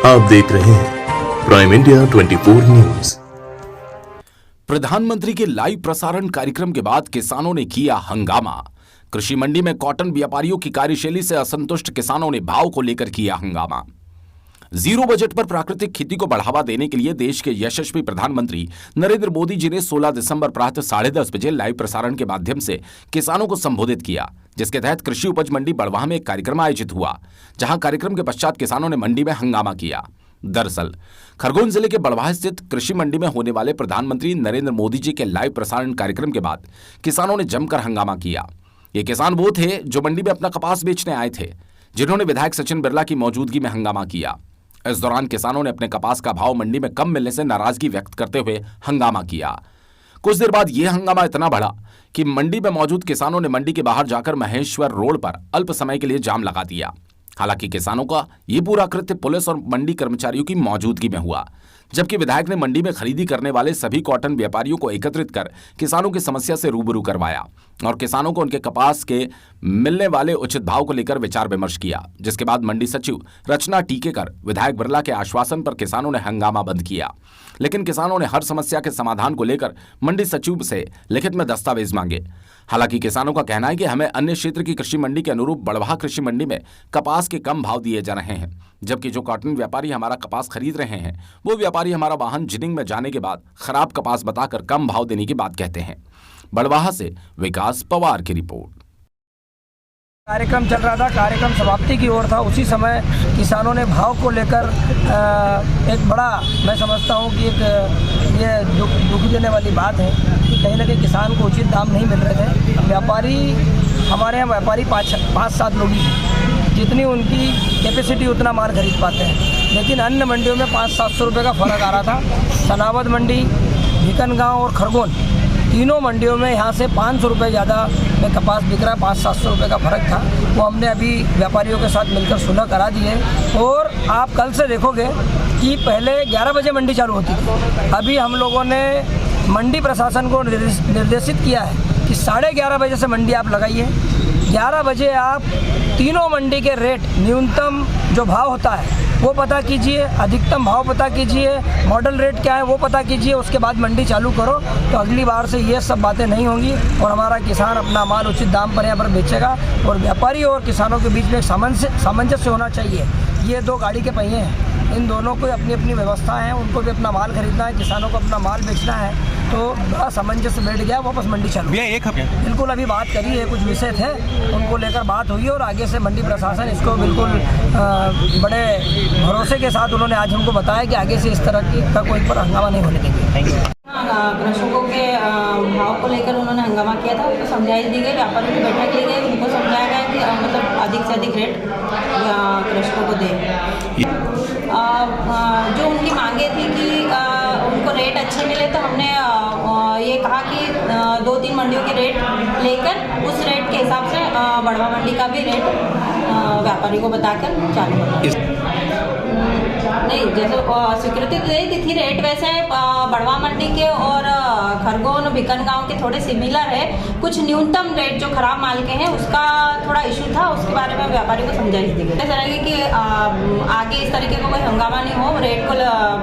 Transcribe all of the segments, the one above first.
आप देख रहे हैं प्राइम इंडिया 24 न्यूज। प्रधानमंत्री के लाइव प्रसारण कार्यक्रम के बाद किसानों ने किया हंगामा। कृषि मंडी में कॉटन व्यापारियों की कार्यशैली से असंतुष्ट किसानों ने भाव को लेकर किया हंगामा। जीरो बजट पर प्राकृतिक खेती को बढ़ावा देने के लिए देश के यशस्वी प्रधानमंत्री नरेंद्र मोदी जी ने 16 दिसंबर प्रातः 10:30 बजे लाइव प्रसारण के माध्यम से किसानों को संबोधित किया, जिसके तहत कृषि उपज मंडी बड़वाह में एक कार्यक्रम आयोजित हुआ, जहां कार्यक्रम के पश्चात किसानों ने मंडी में हंगामा किया। दरअसल खरगोन जिले के बड़वाह स्थित कृषि मंडी में होने वाले प्रधानमंत्री नरेंद्र मोदी जी के लाइव प्रसारण कार्यक्रम के बाद किसानों ने जमकर हंगामा किया। ये किसान वो थे जो मंडी में अपना कपास बेचने आए थे, जिन्होंने विधायक सचिन बिरला की मौजूदगी में हंगामा किया। इस दौरान किसानों ने अपने कपास का भाव मंडी में कम मिलने से नाराजगी व्यक्त करते हुए हंगामा किया। कुछ देर बाद यह हंगामा इतना बढ़ा कि मंडी में मौजूद किसानों ने मंडी के बाहर जाकर महेश्वर रोड पर अल्प समय के लिए जाम लगा दिया। हालांकि किसानों का यह पूरा कृत्य पुलिस और मंडी कर्मचारियों की मौजूदगी में हुआ, जबकि विधायक ने मंडी में खरीदी करने वाले सभी कॉटन व्यापारियों को एकत्रित कर किसानों की समस्या से रूबरू करवाया और किसानों को उनके कपास के मिलने वाले उचित भाव को लेकर विचार विमर्श किया। जिसके बाद मंडी सचिव रचना टीकेकर विधायक बिरला के आश्वासन पर किसानों ने हंगामा बंद किया, लेकिन किसानों ने हर समस्या के समाधान को लेकर मंडी सचिव से लिखित में दस्तावेज मांगे। हालांकि किसानों का कहना है कि हमें अन्य क्षेत्र की कृषि मंडी के अनुरूप बड़वाह कृषि मंडी में कपास के कम भाव दिए जा रहे हैं, जबकि जो कॉटन व्यापारी हमारा कपास खरीद रहे हैं वो व्यापारी हमारा वाहन जिनिंग में जाने के बाद खराब कपास बताकर कम भाव देने की बात कहते हैं। बड़वाह से विकास पवार की रिपोर्ट। कार्यक्रम चल रहा था, कार्यक्रम समाप्ति की ओर था। उसी समय किसानों ने भाव को लेकर एक बड़ा, मैं समझता हूं कि एक ये दुख देने वाली बात है कि कहीं ना कहीं किसान को उचित दाम नहीं मिल रहे थे। व्यापारी, हमारे यहाँ व्यापारी 5-7 लोग ही हैं, जितनी उनकी कैपेसिटी उतना माल खरीद पाते हैं, लेकिन अन्य मंडियों में 500-700 रुपये का फ़र्क आ रहा था। सनावद मंडी, भिकनगांव और खरगोन, तीनों मंडियों में यहाँ से 500 रुपये ज़्यादा में कपास बिक रहा है। 500-700 रुपये का फ़र्क था, वो हमने अभी व्यापारियों के साथ मिलकर सुलह करा दी है। और आप कल से देखोगे कि पहले 11 बजे मंडी चालू होती थी, अभी हम लोगों ने मंडी प्रशासन को निर्देशित किया है कि 11:30 बजे से मंडी आप लगाइए। 11 बजे आप तीनों मंडी के रेट, न्यूनतम जो भाव होता है वो पता कीजिए, अधिकतम भाव पता कीजिए, मॉडल रेट क्या है वो पता कीजिए, उसके बाद मंडी चालू करो। तो अगली बार से ये सब बातें नहीं होंगी और हमारा किसान अपना माल उचित दाम पर यहाँ पर बेचेगा। और व्यापारी और किसानों के बीच में एक सामंजस्य होना चाहिए। ये दो गाड़ी के पहिए हैं, इन दोनों को अपनी अपनी व्यवस्था है, उनको भी अपना माल खरीदना है, किसानों को अपना माल बेचना है। तो बड़ा सामंजस्य बैठ गया, वापस मंडी चालू। बिल्कुल अभी बात करी है, कुछ विषय थे उनको लेकर बात हुई और आगे से मंडी प्रशासन इसको बिल्कुल बड़े भरोसे के साथ उन्होंने आज हमको बताया कि आगे से इस तरह का कोई पर हंगामा नहीं होने देंगे। कृषकों के भाव को लेकर उन्होंने हंगामा किया था, उनको समझाई दी गई, व्यापारियों की बैठक ली गई, उनको समझाया गया कि मतलब अधिक से अधिक रेट कृषकों को दें। जो उनकी मांगे थी कि उनको रेट अच्छे मिले, तो हमने ये कहा कि 2-3 मंडियों के रेट लेकर उस रेट के हिसाब से बड़वा मंडी का भी रेट व्यापारी को बताकर चालू करना। नहीं, जैसे स्वीकृति दे दी थी रेट, वैसे बड़वा मंडी के और खरगोन भिकनगांव के थोड़े सिमिलर है। कुछ न्यूनतम रेट जो खराब माल के हैं उसका थोड़ा इशू था, उसके बारे में व्यापारी को समझाई दी गई। ऐसा लगे कि आगे इस तरीके का कोई हंगामा नहीं हो, रेट को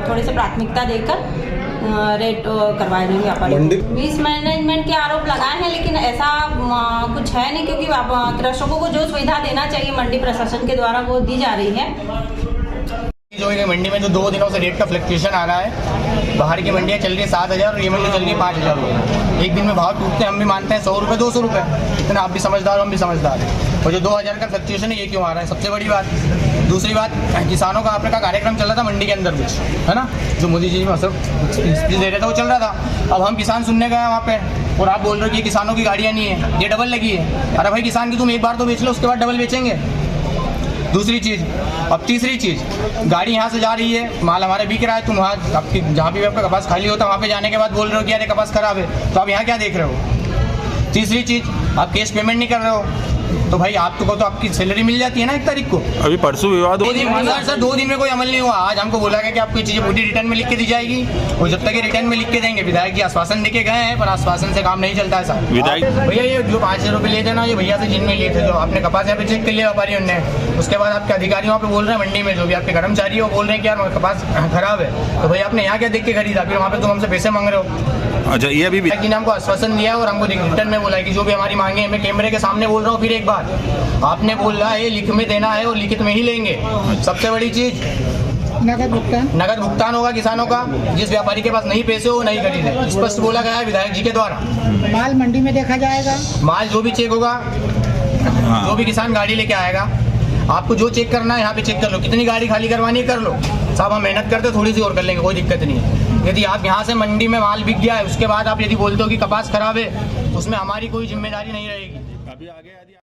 थोड़ी सी प्राथमिकता देकर रेट करवाए जाएंगे व्यापारी। मिस मैनेजमेंट के आरोप लगाए हैं, लेकिन ऐसा कुछ है नहीं, क्योंकि कृषकों को जो सुविधा देना चाहिए मंडी प्रशासन के द्वारा वो दी जा रही है। जो है मंडी में जो 2 दिनों से रेट का फ्लक्चुएशन आ रहा है, बाहर की मंडियाँ चल रही 7,000 और ये मंडी चल रही 5,000 रुपये। एक दिन में भाव टूटते हैं, हम भी मानते हैं 100 रुपये 200 रुपये, लेकिन आप भी समझदार, हम भी समझदार हैं। और जो 2,000 का फ्लक्चुएशन है ये क्यों आ रहा है, सबसे बड़ी बात। दूसरी बात, किसानों का आपने का कार्यक्रम चल रहा था मंडी के अंदर कुछ, है ना, जो मोदी जी मतलब स्पीच दे रहे थे वो चल रहा था। अब हम किसान सुनने गए वहाँ पे और आप बोल रहे हो कि किसानों की गाड़ियाँ नहीं है, ये डबल लगी है। अरे भाई, किसान की तुम एक बार तो बेच लो, उसके बाद डबल बेचेंगे। दूसरी चीज़, अब तीसरी चीज़, गाड़ी यहाँ से जा रही है, माल हमारे बिक रहा है, तुम वहाँ आपकी जहाँ भी आपका कपास खाली होता है वहाँ पे जाने के बाद बोल रहे हो कि अरे कपास खराब है, तो आप यहाँ क्या देख रहे हो। तीसरी चीज़, आप कैश पेमेंट नहीं कर रहे हो, तो भाई आपको तो आपकी सैलरी मिल जाती है ना 1 तारीख को। अभी परसों विवाद हो सर 2 दिन में कोई अमल नहीं हुआ। आज हमको बोला गया कि आपको चीजें पूरी रिटर्न में लिख के दी जाएगी, और जब तक ये रिटर्न में लिख के देंगे, विधायक जी आश्वासन देके गए हैं पर आश्वासन से काम नहीं चलता है सर। विधायक भैया ये जो 5,000 रुपये लिए थे ना, ये भैया से जिनमें लिए थे, जो आपने कपास यहाँ पे चेक कर लिया व्यापारियों ने, उसके बाद आपके अधिकारी वहाँ पे बोल रहे हैं मंडी में जो भी आपके कर्मचारी है वो बोल रहे हैं कि यार कपास खराब है, तो भैया आपने यहाँ क्या देख के खरीदा, फिर वहाँ पे तुम हमसे पैसे मांग रहे हो। अच्छा, ये अभी जी ने हमको आश्वासन दिया है और हमको रिटर्न में बोला है कि जो भी हमारी मांगे हैं, मैं कैमरे के सामने बोल रहा हूँ फिर एक बार, आपने बोला है लिख में देना है और लिखित में ही लेंगे। सबसे बड़ी चीज नगद भुगतान होगा किसानों का, जिस व्यापारी के पास नहीं पैसे हो नहीं खरीदे, स्पष्ट बोला गया है विधायक जी के द्वारा। माल मंडी में देखा जाएगा, माल जो भी चेक होगा, जो भी किसान गाड़ी लेके आएगा, आपको जो चेक करना है यहाँ पे चेक कर लो, कितनी गाड़ी खाली करवानी है कर लो साहब, हम मेहनत करते थोड़ी सी और कर लेंगे, कोई दिक्कत नहीं है। यदि आप यहाँ से मंडी में माल बिक गया है, उसके बाद आप यदि बोलते हो कि कपास खराब है, उसमें हमारी कोई जिम्मेदारी नहीं रहेगी। अभी आगे